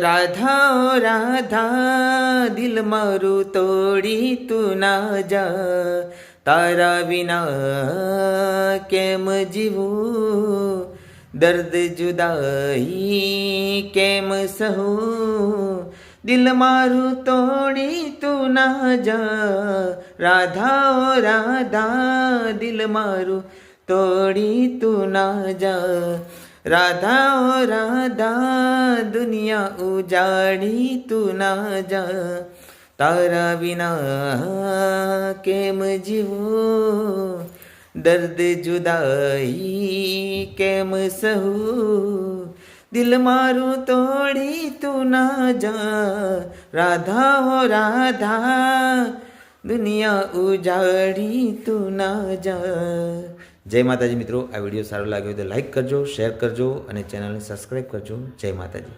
राधा ओ राधा दिल मारू तोड़ी तू ना जा तारा बिना केम जीवू दर्द जुदाई केम सहू दिल मारू तोड़ी तू ना जा राधा ओ राधा दिल मारू तोड़ी तू ना जा राधा ओ राधा दुनिया उजाड़ी तू ना जा तारा बिना केम जीवू दर्द जुदाई केम सहू दिल मारू तोड़ी तू ना जा राधा ओ राधा दुनिया उजाड़ी तू ना जा। जय माताजी मित्रों, आ विडियो सारो लाग्यो तो लाइक करजो, शेर करजो और चैनल ने सब्सक्राइब करजो। जय माताजी।